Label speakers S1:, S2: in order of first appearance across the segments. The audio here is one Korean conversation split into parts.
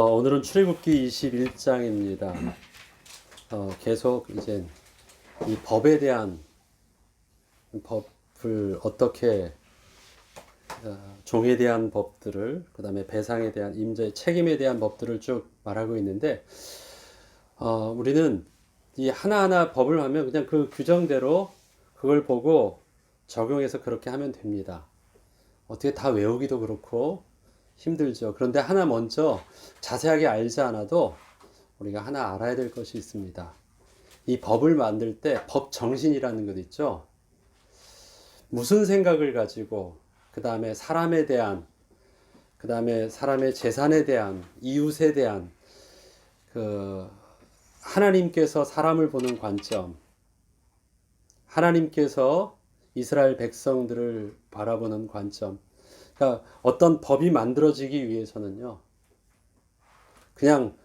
S1: 오늘은 출애굽기 21장입니다. 계속 이제 이 법에 대한 법을 어떻게 종에 대한 법들을, 그 다음에 배상에 대한 임자의 책임에 대한 법들을 쭉 말하고 있는데, 우리는 이 하나하나 법을 하면 그냥 그 규정대로 그걸 보고 적용해서 그렇게 하면 됩니다. 어떻게 다 외우기도 그렇고 힘들죠. 그런데 하나 먼저 자세하게 알지 않아도 우리가 하나 알아야 될 것이 있습니다. 이 법을 만들 때 법 정신이라는 것 있죠. 무슨 생각을 가지고, 그 다음에 사람에 대한, 그 다음에 사람의 재산에 대한, 이웃에 대한, 하나님께서 사람을 보는 관점, 하나님께서 이스라엘 백성들을 바라보는 관점. 그러니까 어떤 법이 만들어지기 위해서는요, 그냥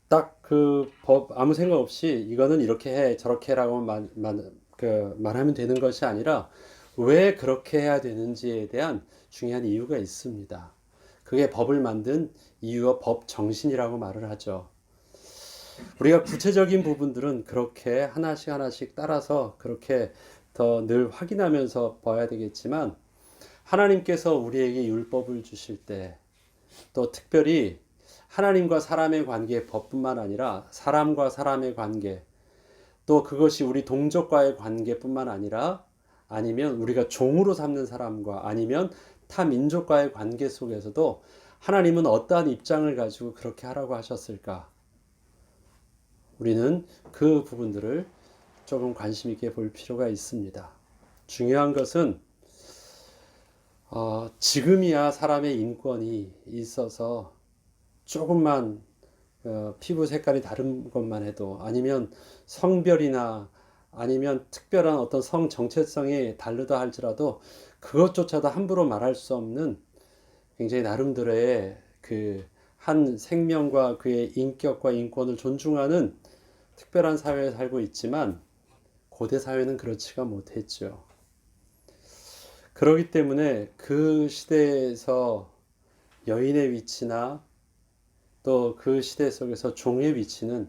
S1: 딱 그 법 아무 생각 없이 이거는 이렇게 해 저렇게 해라고 말하면 되는 것이 아니라 왜 그렇게 해야 되는지에 대한 중요한 이유가 있습니다. 그게 법을 만든 이유와 법 정신이라고 말을 하죠. 우리가 구체적인 부분들은 그렇게 하나씩 하나씩 따라서 그렇게 더 늘 확인하면서 봐야 되겠지만, 하나님께서 우리에게 율법을 주실 때, 또 특별히 하나님과 사람의 관계의 법뿐만 아니라 사람과 사람의 관계, 또 그것이 우리 동족과의 관계뿐만 아니라, 아니면 우리가 종으로 삼는 사람과, 아니면 타 민족과의 관계 속에서도 하나님은 어떠한 입장을 가지고 그렇게 하라고 하셨을까? 우리는 그 부분들을 조금 관심 있게 볼 필요가 있습니다. 중요한 것은 지금이야 사람의 인권이 있어서 조금만 피부 색깔이 다른 것만 해도, 아니면 성별이나 아니면 특별한 어떤 성 정체성이 다르다 할지라도 그것조차도 함부로 말할 수 없는 굉장히 나름대로의 그 한 생명과 그의 인격과 인권을 존중하는 특별한 사회에 살고 있지만, 고대 사회는 그렇지가 못했죠. 그렇기 때문에 그 시대에서 여인의 위치나 또 그 시대 속에서 종의 위치는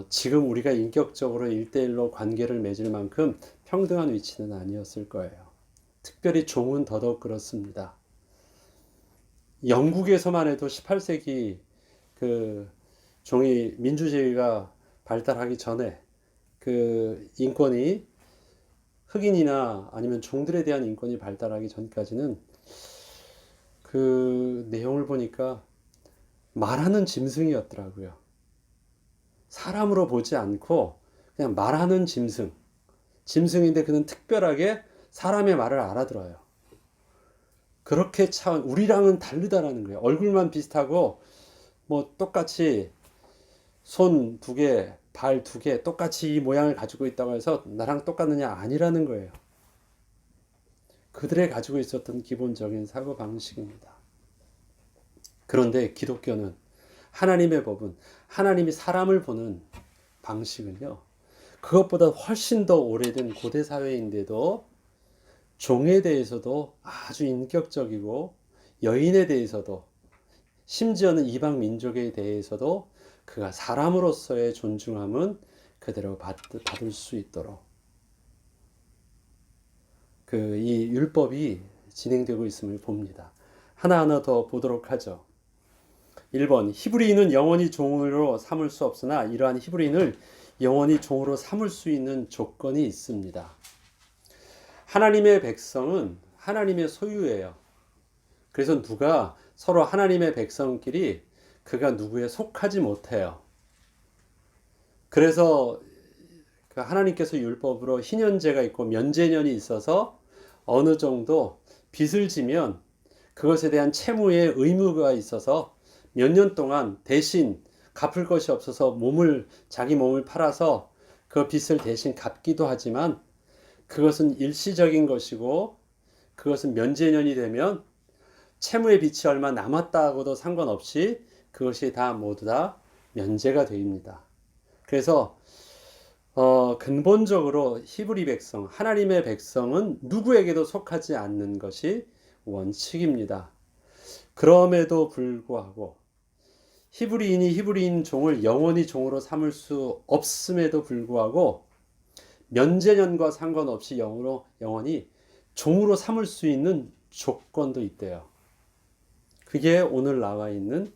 S1: 지금 우리가 인격적으로 1대1로 관계를 맺을 만큼 평등한 위치는 아니었을 거예요. 특별히 종은 더더욱 그렇습니다. 영국에서만 해도 18세기 그 종이 민주주의가 발달하기 전에 그 인권이, 흑인이나 아니면 종들에 대한 인권이 발달하기 전까지는 그 내용을 보니까 말하는 짐승이었더라고요. 사람으로 보지 않고 그냥 말하는 짐승. 짐승인데 그는 특별하게 사람의 말을 알아들어요. 그렇게 우리랑은 다르다라는 거예요. 얼굴만 비슷하고 뭐 똑같이 손 두 개, 발 두 개, 똑같이 이 모양을 가지고 있다고 해서 나랑 똑같느냐? 아니라는 거예요. 그들의 가지고 있었던 기본적인 사고방식입니다. 그런데 기독교는, 하나님의 법은, 하나님이 사람을 보는 방식은요, 그것보다 훨씬 더 오래된 고대 사회인데도 종에 대해서도 아주 인격적이고, 여인에 대해서도, 심지어는 이방 민족에 대해서도 그가 사람으로서의 존중함은 그대로 받을 수 있도록 이 율법이 진행되고 있음을 봅니다. 하나하나 더 보도록 하죠. 1번, 히브리인은 영원히 종으로 삼을 수 없으나 이러한 히브리인을 영원히 종으로 삼을 수 있는 조건이 있습니다. 하나님의 백성은 하나님의 소유예요. 그래서 누가 서로 하나님의 백성끼리 그가 누구에 속하지 못해요. 그래서 하나님께서 율법으로 희년제가 있고 면제년이 있어서 어느 정도 빚을 지면 그것에 대한 채무의 의무가 있어서 몇 년 동안 대신 갚을 것이 없어서 자기 몸을 팔아서 그 빚을 대신 갚기도 하지만, 그것은 일시적인 것이고, 그것은 면제년이 되면 채무의 빚이 얼마 남았다고도 상관없이 그것이 모두 다 면제가 됩니다. 그래서 근본적으로 히브리 백성, 하나님의 백성은 누구에게도 속하지 않는 것이 원칙입니다. 그럼에도 불구하고 히브리인이 히브리인 종을 영원히 종으로 삼을 수 없음에도 불구하고 면제년과 상관없이 영원히 종으로 삼을 수 있는 조건도 있대요. 그게 오늘 나와 있는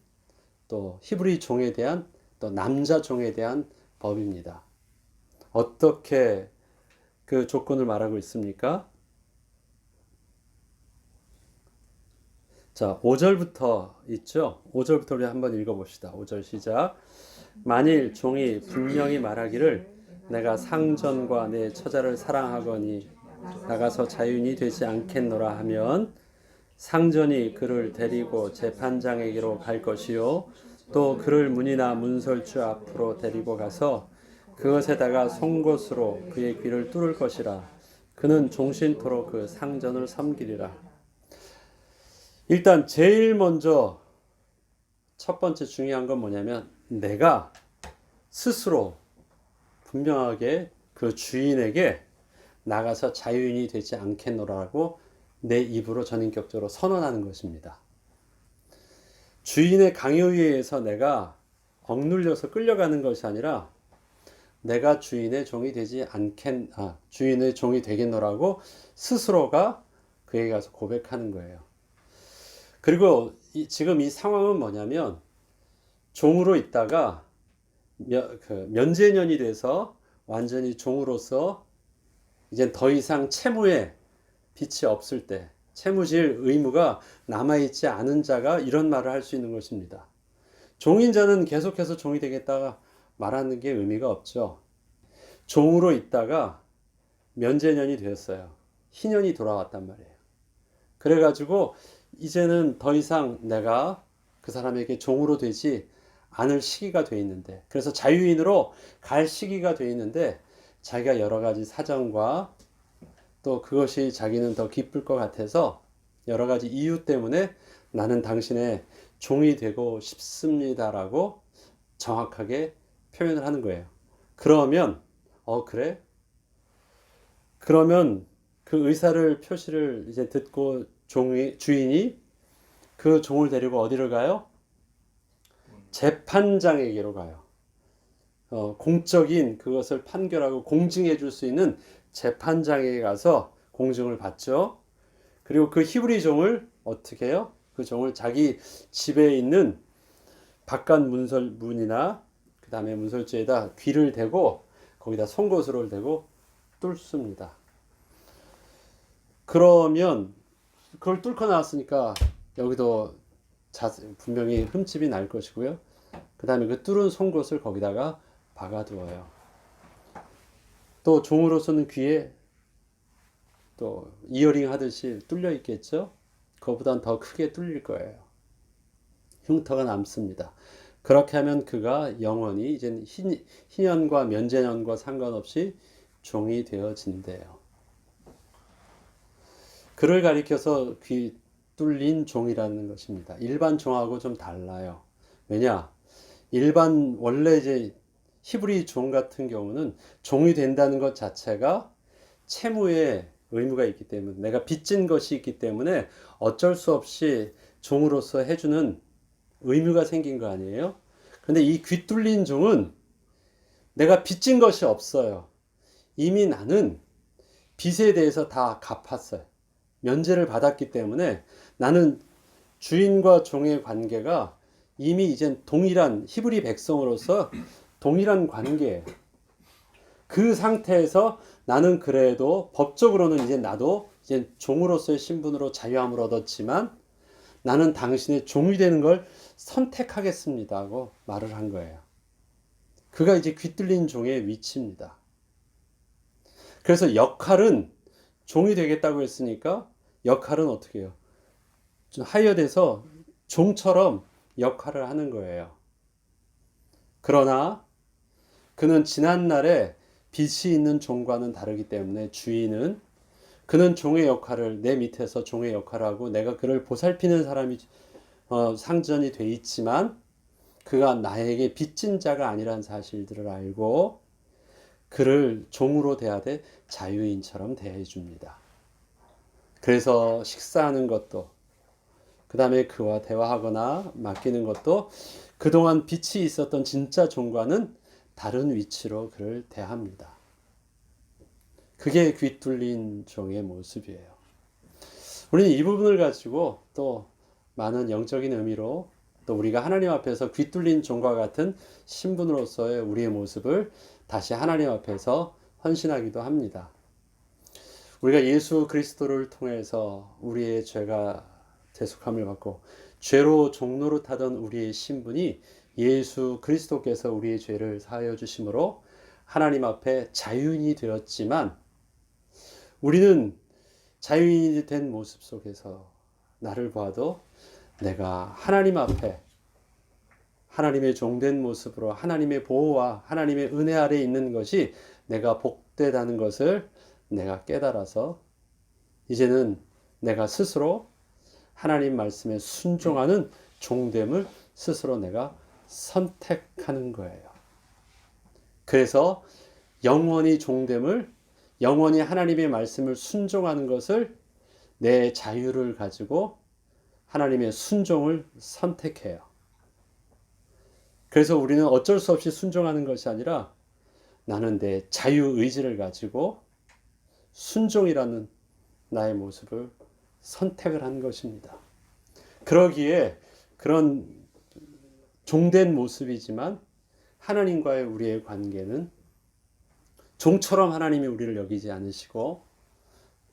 S1: 또 히브리 종에 대한 또 남자 종에 대한 법입니다. 어떻게 그 조건을 말하고 있습니까? 자, 5절부터 있죠? 5절부터 우리 한번 읽어봅시다. 5절 시작. 만일 종이 분명히 말하기를 내가 상전과 내 처자를 사랑하거니 나가서 자유인이 되지 않겠노라 하면 상전이 그를 데리고 재판장에게로 갈 것이요 또 그를 문이나 문설주 앞으로 데리고 가서 그것에다가 송곳으로 그의 귀를 뚫을 것이라. 그는 종신토록 그 상전을 섬기리라. 일단 제일 먼저 첫 번째 중요한 건 뭐냐면 내가 스스로 분명하게 그 주인에게 나가서 자유인이 되지 않겠노라고 내 입으로 전인격적으로 선언하는 것입니다. 주인의 강요에 의해서 내가 억눌려서 끌려가는 것이 아니라 내가 주인의 종이 주인의 종이 되겠노라고 스스로가 그에게 가서 고백하는 거예요. 그리고 지금 이 상황은 뭐냐면 종으로 있다가 면제년이 돼서 완전히 종으로서 이제 더 이상 채무에 빚이 없을 때, 채무질 의무가 남아있지 않은 자가 이런 말을 할 수 있는 것입니다. 종인 자는 계속해서 종이 되겠다가 말하는 게 의미가 없죠. 종으로 있다가 면제년이 되었어요. 희년이 돌아왔단 말이에요. 그래가지고 이제는 더 이상 내가 그 사람에게 종으로 되지 않을 시기가 돼 있는데, 그래서 자유인으로 갈 시기가 돼 있는데 자기가 여러 가지 사정과 또 그것이 자기는 더 기쁠 것 같아서 여러 가지 이유 때문에 나는 당신의 종이 되고 싶습니다라고 정확하게 표현을 하는 거예요. 그러면 그래? 그러면 그 의사를 표시를 이제 듣고 주인이 그 종을 데리고 어디를 가요? 재판장에게로 가요. 공적인 그것을 판결하고 공증해 줄 수 있는 재판장에 가서 공증을 받죠. 그리고 그 히브리 종을 어떻게 해요? 그 종을 자기 집에 있는 바깥 문이나 그 다음에 문설주에다 귀를 대고 거기다 송곳으로 대고 뚫습니다. 그러면 그걸 뚫고 나왔으니까 여기도 분명히 흠집이 날 것이고요. 그 다음에 그 뚫은 송곳을 거기다가 박아두어요. 또 종으로서는 귀에 또 이어링 하듯이 뚫려 있겠죠. 그거보단 더 크게 뚫릴 거예요. 흉터가 남습니다. 그렇게 하면 그가 영원히 이제 희년과 면제년과 상관없이 종이 되어진대요. 그를 가리켜서 귀 뚫린 종이라는 것입니다. 일반 종하고 좀 달라요. 왜냐? 원래 이제 히브리 종 같은 경우는 종이 된다는 것 자체가 채무의 의무가 있기 때문에, 내가 빚진 것이 있기 때문에 어쩔 수 없이 종으로서 해주는 의무가 생긴 거 아니에요? 근데 이 귀 뚫린 종은 내가 빚진 것이 없어요. 이미 나는 빚에 대해서 다 갚았어요. 면제를 받았기 때문에 나는 주인과 종의 관계가 이미 이젠 동일한 히브리 백성으로서 동일한 관계예요. 그 상태에서 나는 그래도 법적으로는 이제 나도 이제 종으로서의 신분으로 자유함을 얻었지만 나는 당신의 종이 되는 걸 선택하겠습니다 하고 말을 한 거예요. 그가 이제 귀 뚫린 종의 위치입니다. 그래서 역할은 종이 되겠다고 했으니까 역할은 어떻게 해요? 좀 하이어돼서 종처럼 역할을 하는 거예요. 그러나 그는 지난날에 빚이 있는 종과는 다르기 때문에 주인은 그는 종의 역할을 내 밑에서 종의 역할을 하고 내가 그를 보살피는 사람이 상전이 돼 있지만 그가 나에게 빚진 자가 아니라는 사실들을 알고 그를 종으로 대하되 자유인처럼 대해 줍니다. 그래서 식사하는 것도 그 다음에 그와 대화하거나 맡기는 것도 그동안 빛이 있었던 진짜 종과는 다른 위치로 그를 대합니다. 그게 귀 뚫린 종의 모습이에요. 우리는 이 부분을 가지고 또 많은 영적인 의미로 또 우리가 하나님 앞에서 귀 뚫린 종과 같은 신분으로서의 우리의 모습을 다시 하나님 앞에서 헌신하기도 합니다. 우리가 예수 그리스도를 통해서 우리의 죄가 대속함을 받고 죄로 종로로 타던 우리의 신분이 예수 그리스도께서 우리의 죄를 사하여 주심으로 하나님 앞에 자유인이 되었지만 우리는 자유인이 된 모습 속에서 나를 봐도 내가 하나님 앞에 하나님의 종된 모습으로 하나님의 보호와 하나님의 은혜 아래 있는 것이 내가 복되다는 것을 내가 깨달아서 이제는 내가 스스로 하나님 말씀에 순종하는 종됨을 스스로 내가 선택하는 거예요. 그래서 영원히 종됨을, 영원히 하나님의 말씀을 순종하는 것을 내 자유를 가지고 하나님의 순종을 선택해요. 그래서 우리는 어쩔 수 없이 순종하는 것이 아니라 나는 내 자유의지를 가지고 순종이라는 나의 모습을 선택을 한 것입니다. 그러기에 그런 종된 모습이지만 하나님과의 우리의 관계는 종처럼 하나님이 우리를 여기지 않으시고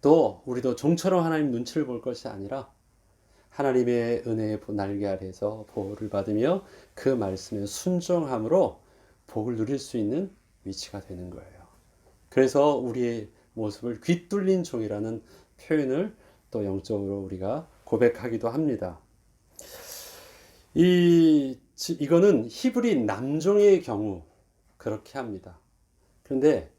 S1: 또 우리도 종처럼 하나님 눈치를 볼 것이 아니라 하나님의 은혜의 날개 아래에서 보호를 받으며 그 말씀에 순종함으로 복을 누릴 수 있는 위치가 되는 거예요. 그래서 우리의 모습을 귀 뚫린 종이라는 표현을 또 영적으로 우리가 고백하기도 합니다. 이거는 히브리 남종의 경우 그렇게 합니다. 그런데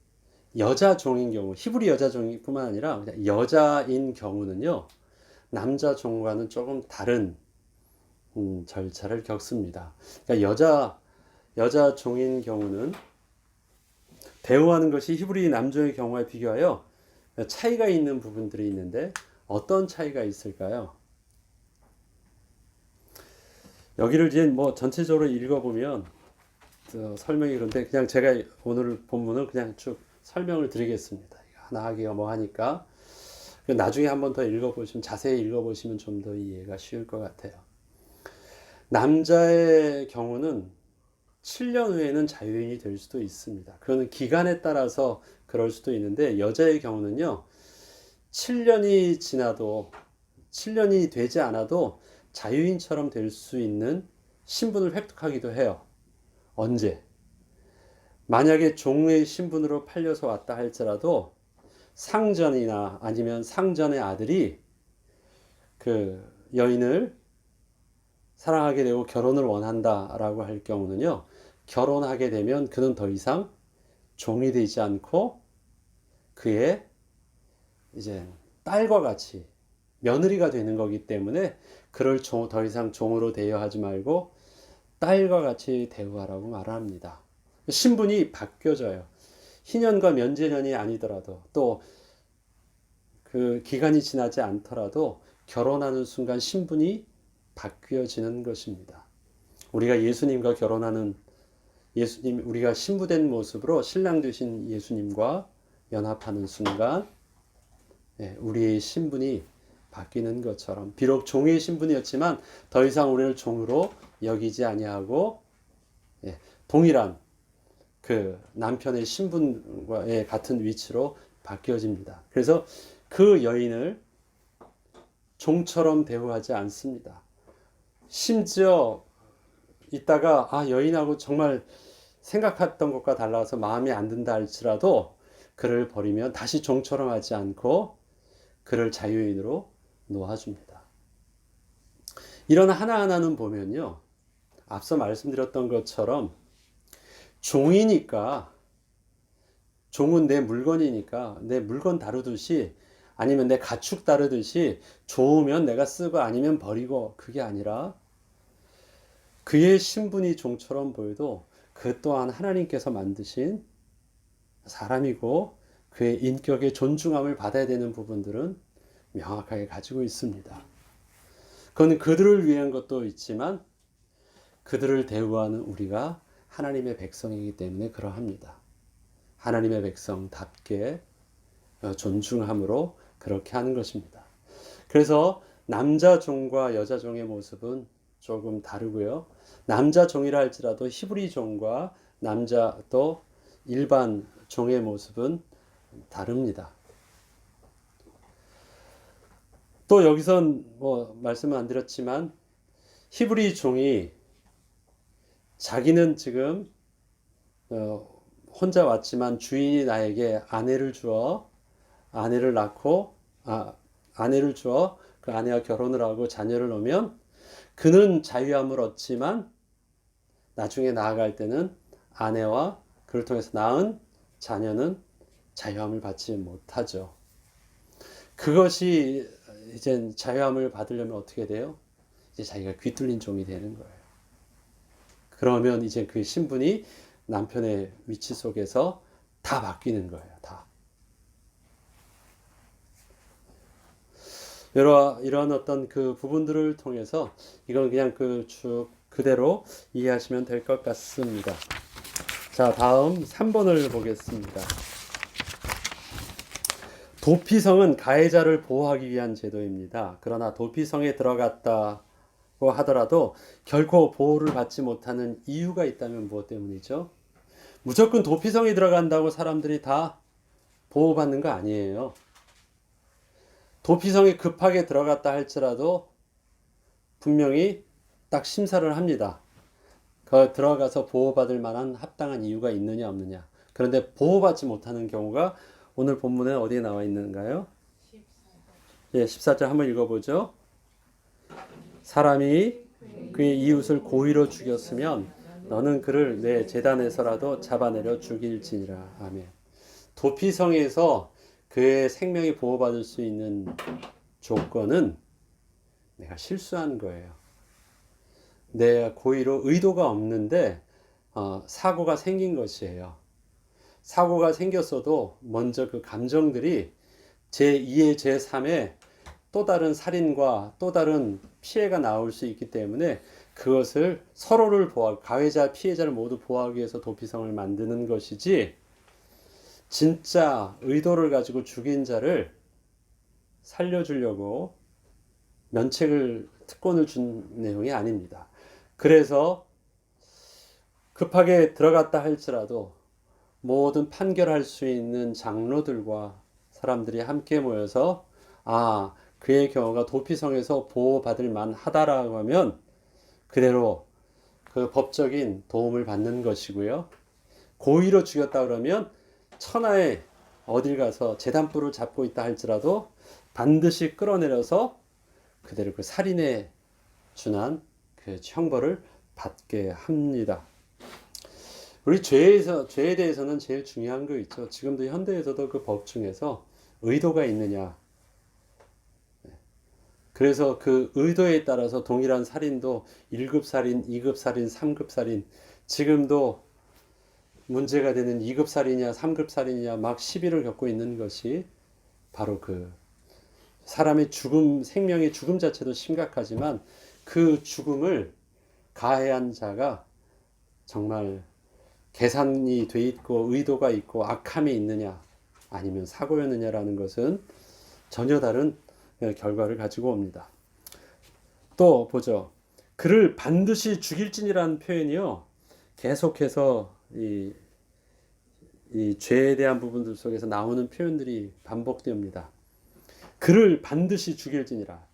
S1: 여자 종인 경우, 히브리 여자 종뿐만 아니라 여자인 경우는요, 남자 종과는 조금 다른 절차를 겪습니다. 그러니까 여자 종인 경우는 대우하는 것이 히브리 남종의 경우에 비교하여 차이가 있는 부분들이 있는데 어떤 차이가 있을까요? 여기를 이제 뭐 전체적으로 읽어보면 설명이 그런데 그냥 제가 오늘 본문을 그냥 쭉 설명을 드리겠습니다. 하나 하기가 뭐 하니까 나중에 한번 더 읽어보시면 자세히 읽어보시면 좀 더 이해가 쉬울 것 같아요. 남자의 경우는 7년 후에는 자유인이 될 수도 있습니다. 그거는 기간에 따라서 그럴 수도 있는데 여자의 경우는요 7년이 지나도 7년이 되지 않아도 자유인처럼 될 수 있는 신분을 획득하기도 해요. 언제? 만약에 종의 신분으로 팔려서 왔다 할지라도 상전이나 아니면 상전의 아들이 그 여인을 사랑하게 되고 결혼을 원한다라고 할 경우는요, 결혼하게 되면 그는 더 이상 종이 되지 않고 그의 이제 딸과 같이 며느리가 되는 거기 때문에 그를 더 이상 종으로 대여하지 말고 딸과 같이 대우하라고 말합니다. 신분이 바뀌어져요. 희년과 면제년이 아니더라도 또 그 기간이 지나지 않더라도 결혼하는 순간 신분이 바뀌어지는 것입니다. 우리가 예수님과 결혼하는 예수님, 우리가 신부된 모습으로 신랑 되신 예수님과 연합하는 순간 우리의 신분이 바뀌는 것처럼 비록 종의 신분이었지만 더 이상 우리를 종으로 여기지 아니하고 동일한 그 남편의 신분과 같은 위치로 바뀌어집니다. 그래서 그 여인을 종처럼 대우하지 않습니다. 심지어 이따가 여인하고 정말 생각했던 것과 달라서 마음에 안 든다 할지라도 그를 버리면 다시 종처럼 하지 않고 그를 자유인으로 놓아줍니다. 이런 하나하나는 보면요, 앞서 말씀드렸던 것처럼 종이니까, 종은 내 물건이니까 내 물건 다루듯이 아니면 내 가축 다루듯이 좋으면 내가 쓰고 아니면 버리고, 그게 아니라 그의 신분이 종처럼 보여도 그 또한 하나님께서 만드신 사람이고 그의 인격의 존중함을 받아야 되는 부분들은 명확하게 가지고 있습니다. 그건 그들을 위한 것도 있지만 그들을 대우하는 우리가 하나님의 백성이기 때문에 그러합니다. 하나님의 백성답게 존중함으로 그렇게 하는 것입니다. 그래서 남자 종과 여자 종의 모습은 조금 다르고요. 남자 종이라 할지라도 히브리 종과 남자 또 일반 종의 모습은 다릅니다. 또 여기선 뭐 말씀은 안 드렸지만 히브리 종이 자기는 지금 혼자 왔지만 주인이 나에게 아내를 주어 아내를 낳고 아내를 주어 그 아내와 결혼을 하고 자녀를 놓으면 그는 자유함을 얻지만 나중에 나아갈 때는 아내와 그를 통해서 낳은 자녀는 자유함을 받지 못하죠. 그것이 이제 자유함을 받으려면 어떻게 돼요? 이제 자기가 귀뚫린 종이 되는 거예요. 그러면 이제 그 신분이 남편의 위치 속에서 다 바뀌는 거예요. 다. 이러한 어떤 그 부분들을 통해서 이건 그냥 그대로 이해하시면 될 것 같습니다. 자, 다음 3번을 보겠습니다. 도피성은 가해자를 보호하기 위한 제도입니다. 그러나 도피성에 들어갔다고 하더라도 결코 보호를 받지 못하는 이유가 있다면 무엇 때문이죠? 무조건 도피성에 들어간다고 사람들이 다 보호받는 거 아니에요. 도피성에 급하게 들어갔다 할지라도 분명히 딱 심사를 합니다. 그 들어가서 보호받을 만한 합당한 이유가 있느냐 없느냐. 그런데 보호받지 못하는 경우가 오늘 본문에 어디에 나와 있는가요? 14절 한번 읽어보죠. 사람이 그의 이웃을 고의로 죽였으면 너는 그를 내 제단에서라도 잡아내려 죽일지니라. 아멘. 도피성에서 그의 생명이 보호받을 수 있는 조건은 내가 실수한 거예요. 내가 고의로 의도가 없는데 사고가 생긴 것이에요. 사고가 생겼어도 먼저 그 감정들이 제2의 제3의 또 다른 살인과 또 다른 피해가 나올 수 있기 때문에 그것을 서로를 가해자 피해자를 모두 보호하기 위해서 도피성을 만드는 것이지 진짜 의도를 가지고 죽인 자를 살려주려고 특권을 준 내용이 아닙니다. 그래서 급하게 들어갔다 할지라도 모든 판결할 수 있는 장로들과 사람들이 함께 모여서 그의 경우가 도피성에서 보호받을 만하다라고 하면 그대로 그 법적인 도움을 받는 것이고요. 고의로 죽였다 그러면 천하에 어딜 가서 재단불을 잡고 있다 할지라도 반드시 끌어내려서 그대로 그 살인에 준한 그 형벌을 받게 합니다. 우리 죄에 대해서는 제일 중요한 거 있죠. 지금도 현대에서도 그 법 중에서 의도가 있느냐. 그래서 그 의도에 따라서 동일한 살인도 1급 살인, 2급 살인, 3급 살인, 지금도 문제가 되는 2급 살인이냐 3급 살인이냐 막 시비를 겪고 있는 것이 바로 그 사람의 죽음, 생명의 죽음 자체도 심각하지만 그 죽음을 가해한 자가 정말 계산이 돼 있고 의도가 있고 악함이 있느냐 아니면 사고였느냐라는 것은 전혀 다른 결과를 가지고 옵니다. 또 보죠. 그를 반드시 죽일지니라는 표현이요. 계속해서 이 죄에 대한 부분들 속에서 나오는 표현들이 반복됩니다. 그를 반드시 죽일지니라.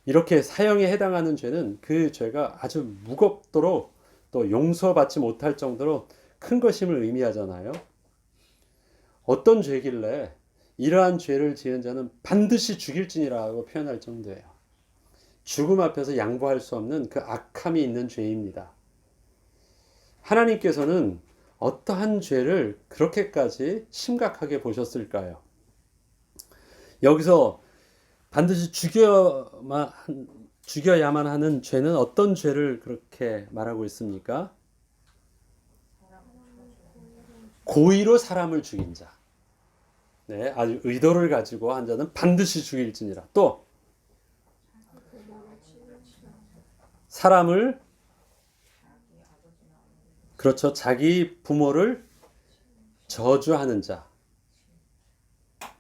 S1: 이렇게 사형에 해당하는 죄는 그 죄가 아주 무겁도록 또 용서받지 못할 정도로 큰 것임을 의미하잖아요. 어떤 죄길래 이러한 죄를 지은 자는 반드시 죽일지니라고 표현할 정도예요. 죽음 앞에서 양보할 수 없는 그 악함이 있는 죄입니다. 하나님께서는 어떠한 죄를 그렇게까지 심각하게 보셨을까요? 여기서 반드시 죽여야만 하는 죄는 어떤 죄를 그렇게 말하고 있습니까? 고의로 사람을 죽인 자. 네, 아주 의도를 가지고 한 자는 반드시 죽일지니라. 또 사람을 그렇죠. 자기 부모를 저주하는 자.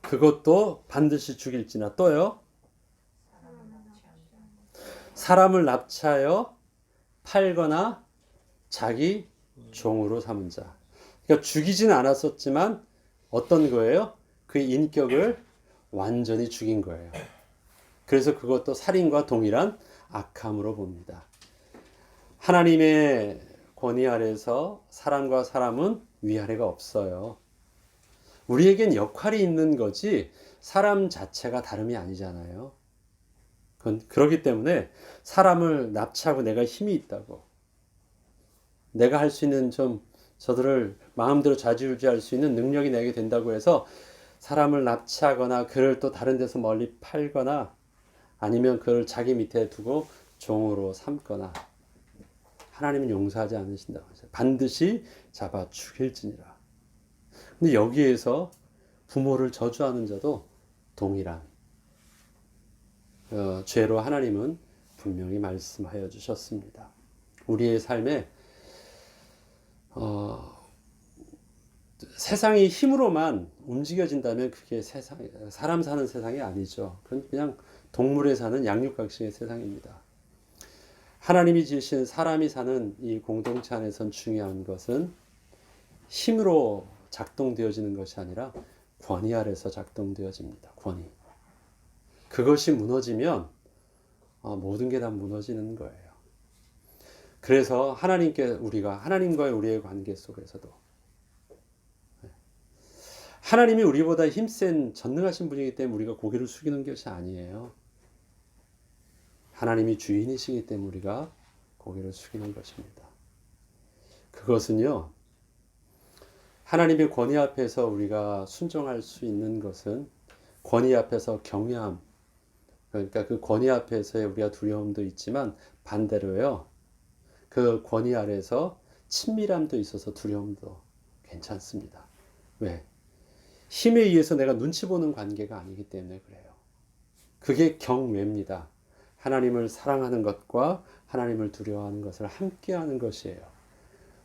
S1: 그것도 반드시 죽일지나 또요. 사람을 납치하여 팔거나 자기 종으로 삼은 자. 그러니까 죽이지는 않았었지만 어떤 거예요? 그의 인격을 완전히 죽인 거예요. 그래서 그것도 살인과 동일한 악함으로 봅니다. 하나님의 권위 아래서 사람과 사람은 위아래가 없어요. 우리에겐 역할이 있는 거지 사람 자체가 다름이 아니잖아요. 그렇기 때문에 사람을 납치하고 내가 힘이 있다고, 내가 할 수 있는 좀 저들을 마음대로 좌지우지할 수 있는 능력이 내게 된다고 해서 사람을 납치하거나 그를 또 다른 데서 멀리 팔거나 아니면 그를 자기 밑에 두고 종으로 삼거나 하나님은 용서하지 않으신다고 하죠. 반드시 잡아 죽일지니라. 근데 여기에서 부모를 저주하는 자도 동일한 죄로 하나님은 분명히 말씀하여 주셨습니다. 우리의 삶에 세상이 힘으로만 움직여진다면 그게 사람 사는 세상이 아니죠. 그건 그냥 동물에 사는 양육각식의 세상입니다. 하나님이 지으신 사람이 사는 이 공동체 안에선 중요한 것은 힘으로 작동되어지는 것이 아니라 권위 아래서 작동되어집니다. 권위. 그것이 무너지면 모든 게 다 무너지는 거예요. 그래서 우리가 하나님과의 우리의 관계 속에서도 하나님이 우리보다 힘센 전능하신 분이기 때문에 우리가 고개를 숙이는 것이 아니에요. 하나님이 주인이시기 때문에 우리가 고개를 숙이는 것입니다. 그것은요, 하나님의 권위 앞에서 우리가 순종할 수 있는 것은 권위 앞에서 경외함, 그러니까 그 권위 앞에서의 우리가 두려움도 있지만 반대로요, 그 권위 아래서 친밀함도 있어서 두려움도 괜찮습니다. 왜? 힘에 의해서 내가 눈치 보는 관계가 아니기 때문에 그래요. 그게 경외입니다. 하나님을 사랑하는 것과 하나님을 두려워하는 것을 함께하는 것이에요.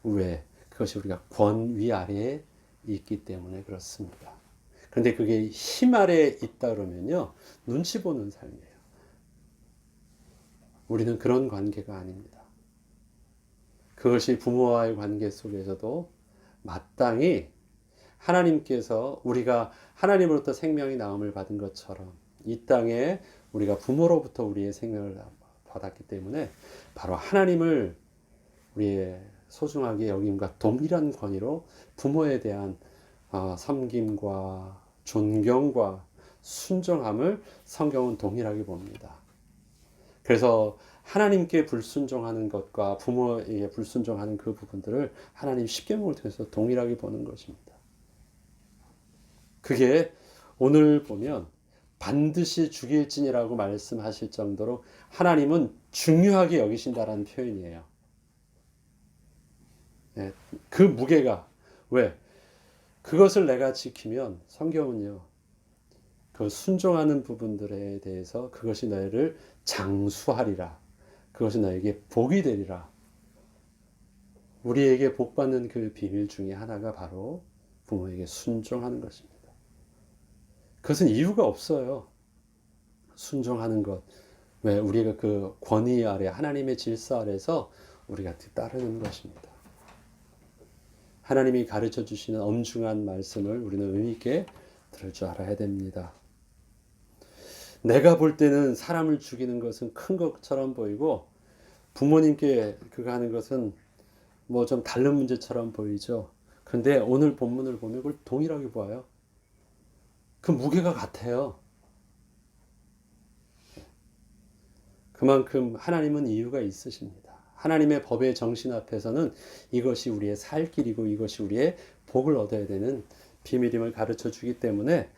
S1: 왜? 그것이 우리가 권위 아래에 있기 때문에 그렇습니다. 그런데 그게 힘 아래에 있다 그러면요, 눈치 보는 삶이에요. 우리는 그런 관계가 아닙니다. 그것이 부모와의 관계 속에서도 마땅히 하나님께서 우리가 하나님으로부터 생명이 나음을 받은 것처럼 이 땅에 우리가 부모로부터 우리의 생명을 받았기 때문에 바로 하나님을 우리의 소중하게 여김과 동일한 권위로 부모에 대한 섬김과 존경과 순종함을 성경은 동일하게 봅니다. 그래서 하나님께 불순종하는 것과 부모에게 불순종하는 그 부분들을 하나님 십계명을 통해서 동일하게 보는 것입니다. 그게 오늘 보면 반드시 죽일지니라고 말씀하실 정도로 하나님은 중요하게 여기신다라는 표현이에요. 네, 그 무게가 왜? 그것을 내가 지키면 성경은요, 그 순종하는 부분들에 대해서 그것이 너희를 장수하리라. 그것이 너에게 복이 되리라. 우리에게 복받는 그 비밀 중에 하나가 바로 부모에게 순종하는 것입니다. 그것은 이유가 없어요. 순종하는 것. 왜? 우리가 그 권위 아래, 하나님의 질서 아래서 우리가 따르는 것입니다. 하나님이 가르쳐 주시는 엄중한 말씀을 우리는 의미 있게 들을 줄 알아야 됩니다. 내가 볼 때는 사람을 죽이는 것은 큰 것처럼 보이고 부모님께 그거 하는 것은 뭐 좀 다른 문제처럼 보이죠. 그런데 오늘 본문을 보면 그걸 동일하게 보아요. 그 무게가 같아요. 그만큼 하나님은 이유가 있으십니다. 하나님의 법의 정신 앞에서는 이것이 우리의 살 길이고 이것이 우리의 복을 얻어야 되는 비밀임을 가르쳐 주기 때문에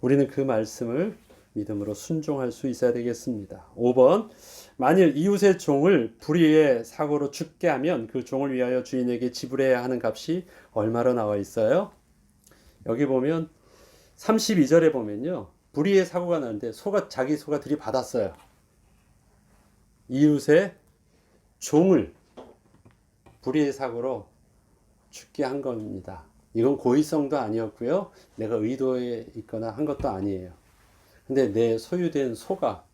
S1: 우리는 그 말씀을 믿음으로 순종할 수 있어야 되겠습니다. 5번, 만일 이웃의 종을 불의의 사고로 죽게 하면 그 종을 위하여 주인에게 지불해야 하는 값이 얼마로 나와 있어요? 여기 보면 32절에 보면요, 불의의 사고가 나는데 자기 소가 들이받았어요. 이웃의 종을 불의의 사고로 죽게 한 겁니다. 이건 고의성도 아니었고요. 내가 의도에 있거나 한 것도 아니에요. 근데 내 소유된 소가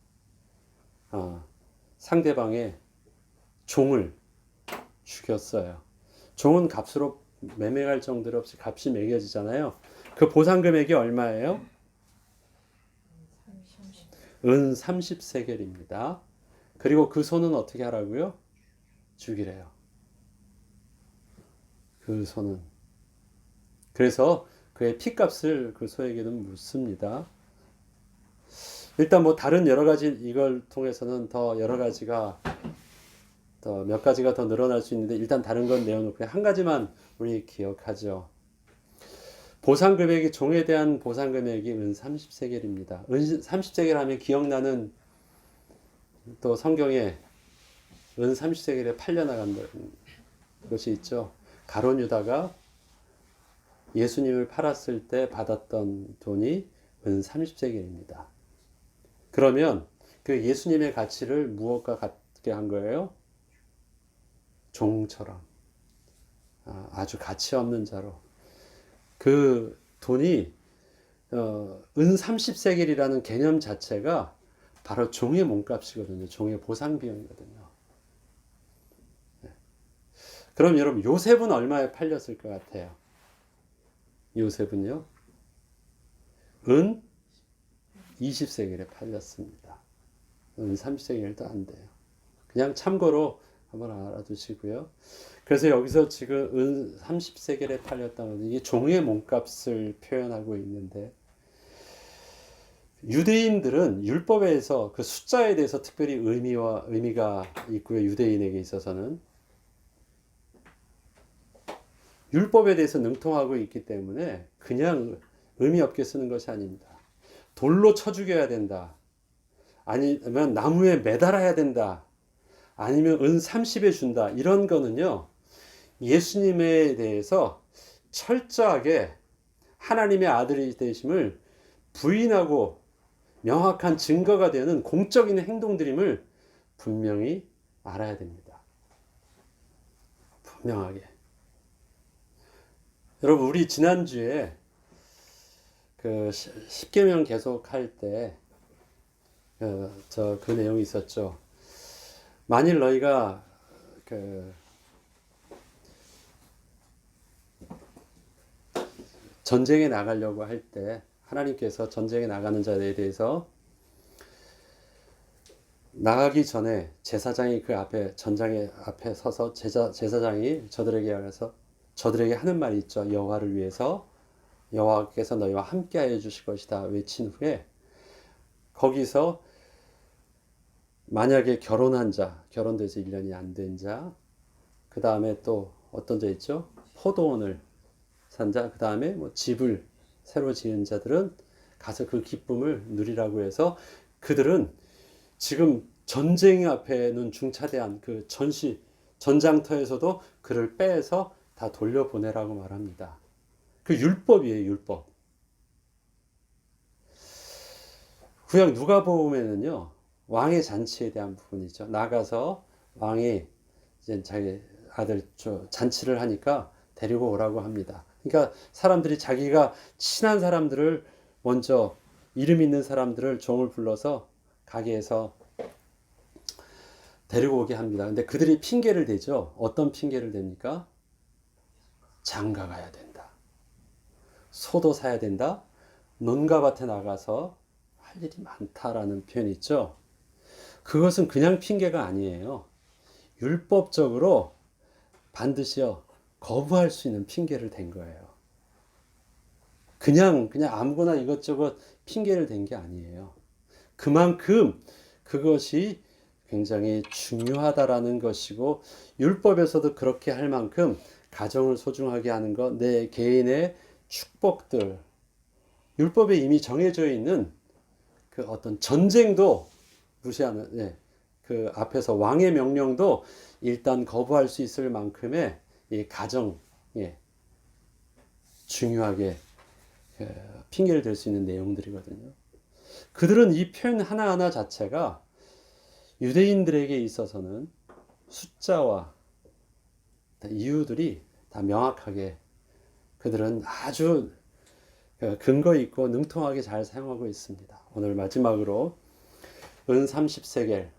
S1: 상대방의 종을 죽였어요. 종은 값으로 매매할 정도로 없이 값이 매겨지잖아요. 그 보상 금액이 얼마예요? 은 30세겔입니다. 그리고 그 소는 어떻게 하라고요? 죽이래요. 그 소는. 그래서 그의 피값을 그 소에게는 묻습니다. 일단 뭐 다른 여러 가지 이걸 통해서는 더 여러 가지가 더 몇 가지가 더 늘어날 수 있는데 일단 다른 건 내어놓고 한 가지만 우리 기억하죠. 보상 금액이 종에 대한 보상 금액이 은 30세겔입니다. 은 30세겔 하면 기억나는 또 성경에 은 30세겔에 팔려나간 것이 있죠. 가룟 유다가 예수님을 팔았을 때 받았던 돈이 은 30세겔입니다. 그러면 그 예수님의 가치를 무엇과 같게 한 거예요? 종처럼. 아주 가치 없는 자로. 그 돈이 은 30세겔이라는 개념 자체가 바로 종의 몸값이거든요. 종의 보상 비용이거든요. 그럼 여러분 요셉은 얼마에 팔렸을 것 같아요? 요셉은요? 은 20세겔에 팔렸습니다. 은 30세겔도 안 돼요. 그냥 참고로 한번 알아두시고요. 그래서 여기서 지금 은 30세겔에 팔렸다는 이게 종의 몸값을 표현하고 있는데 유대인들은 율법에서 그 숫자에 대해서 특별히 의미가 있고요. 유대인에게 있어서는 율법에 대해서 능통하고 있기 때문에 그냥 의미 없게 쓰는 것이 아닙니다. 돌로 쳐 죽여야 된다. 아니면 나무에 매달아야 된다. 아니면 은 30에 준다. 이런 거는요. 예수님에 대해서 철저하게 하나님의 아들이 되심을 부인하고 명확한 증거가 되는 공적인 행동들임을 분명히 알아야 됩니다. 분명하게. 여러분 우리 지난주에 그 십계명 계속할 때 그 내용이 있었죠. 만일 너희가 그 전쟁에 나가려고 할 때 하나님께서 전쟁에 나가는 자에 대해서 나가기 전에 제사장이 그 앞에 전장의 앞에 서서 제사장이 저들에게 가서 저들에게 하는 말이 있죠. 여호와를 위해서 여호와께서 너희와 함께하여 주실 것이다 외친 후에 거기서 만약에 결혼한 자, 결혼돼서 1년이 안 된 자, 그 다음에 또 어떤 자 있죠? 포도원을 산 자, 그 다음에 뭐 집을 새로 지은 자들은 가서 그 기쁨을 누리라고 해서 그들은 지금 전쟁 앞에는 중차대한 그 전장터에서도 그를 빼서 다 돌려보내라고 말합니다. 그 율법이에요, 율법. 구약 누가복음에는요, 왕의 잔치에 대한 부분이죠. 나가서 왕이 이제 자기 아들 잔치를 하니까 데리고 오라고 합니다. 그러니까 사람들이 자기가 친한 사람들을 먼저 이름 있는 사람들을 종을 불러서 가게에서 데리고 오게 합니다. 근데 그들이 핑계를 대죠. 어떤 핑계를 댑니까? 장가 가야 된다. 소도 사야 된다. 논과 밭에 나가서 할 일이 많다라는 표현이 있죠. 그것은 그냥 핑계가 아니에요. 율법적으로 반드시요 거부할 수 있는 핑계를 댄 거예요. 그냥 아무거나 이것저것 핑계를 댄 게 아니에요. 그만큼 그것이 굉장히 중요하다라는 것이고 율법에서도 그렇게 할 만큼 가정을 소중하게 하는 것, 내 개인의 축복들, 율법에 이미 정해져 있는 그 어떤 전쟁도 무시하는, 그 앞에서 왕의 명령도 일단 거부할 수 있을 만큼의 이 가정, 중요하게 핑계를 댈 수 있는 내용들이거든요. 그들은 이 표현 하나하나 자체가 유대인들에게 있어서는 숫자와 이유들이 다 명확하게 그들은 아주 근거 있고 능통하게 잘 사용하고 있습니다. 오늘 마지막으로 은 30세겔,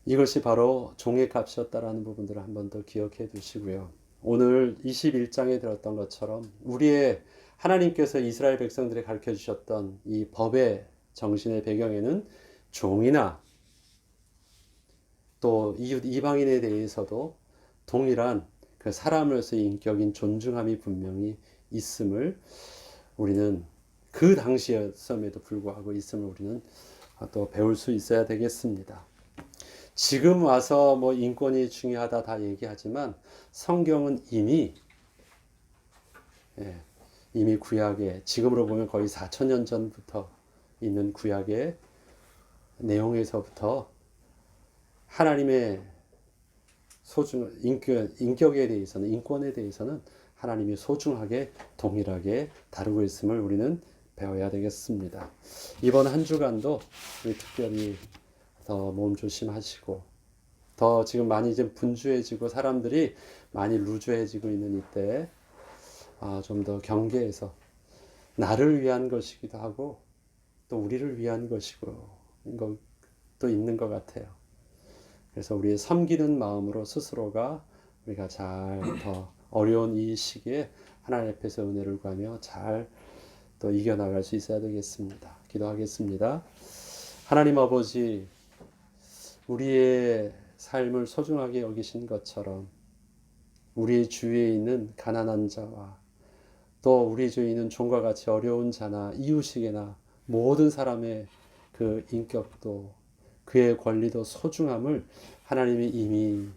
S1: 이것이 바로 종의 값이었다라는 부분들을 한 번 더 기억해 두시고요. 오늘 21장에 들었던 것처럼 우리의 하나님께서 이스라엘 백성들에 가르쳐 주셨던 이 법의 정신의 배경에는 종이나 또 이방인에 대해서도 동일한 그 사람으로서의 인격인 존중함이 분명히 있음을 우리는 그 당시였음에도 불구하고 있음을 우리는 또 배울 수 있어야 되겠습니다. 지금 와서 뭐 인권이 중요하다 다 얘기하지만 성경은 이미 구약에 지금으로 보면 거의 4,000년 전부터 있는 구약의 내용에서부터 하나님의 인격에 대해서는 인권에 대해서는 하나님이 소중하게 동일하게 다루고 있음을 우리는 배워야 되겠습니다. 이번 한 주간도 특별히 더 몸 조심하시고 더 지금 많이 좀 분주해지고 사람들이 많이 루즈해지고 있는 이때 좀 더 경계해서 나를 위한 것이기도 하고 또 우리를 위한 것이고 또 있는 것 같아요. 그래서 우리의 섬기는 마음으로 스스로가 우리가 잘 더 어려운 이 시기에 하나님 앞에서 은혜를 구하며 잘 또 이겨나갈 수 있어야 되겠습니다. 기도하겠습니다. 하나님 아버지, 우리의 삶을 소중하게 여기신 것처럼 우리의 주위에 있는 가난한 자와 또 우리 주위에 있는 종과 같이 어려운 자나 이웃에게나 모든 사람의 그 인격도 그의 권리도 소중함을 하나님이 이미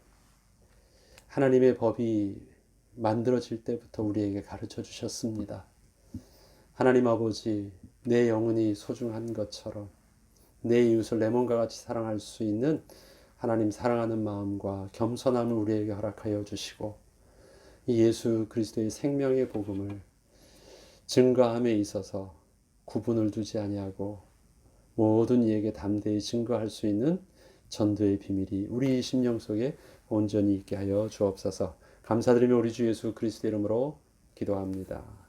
S1: 하나님의 법이 만들어질 때부터 우리에게 가르쳐 주셨습니다. 하나님 아버지, 내 영혼이 소중한 것처럼 내 이웃을 내 몸과 같이 사랑할 수 있는 하나님 사랑하는 마음과 겸손함을 우리에게 허락하여 주시고 이 예수 그리스도의 생명의 복음을 증거함에 있어서 구분을 두지 아니하고 모든 이에게 담대히 증거할 수 있는 전도의 비밀이 우리 심령 속에 온전히 있게 하여 주옵소서. 감사드리며 우리 주 예수 그리스도 이름으로 기도합니다.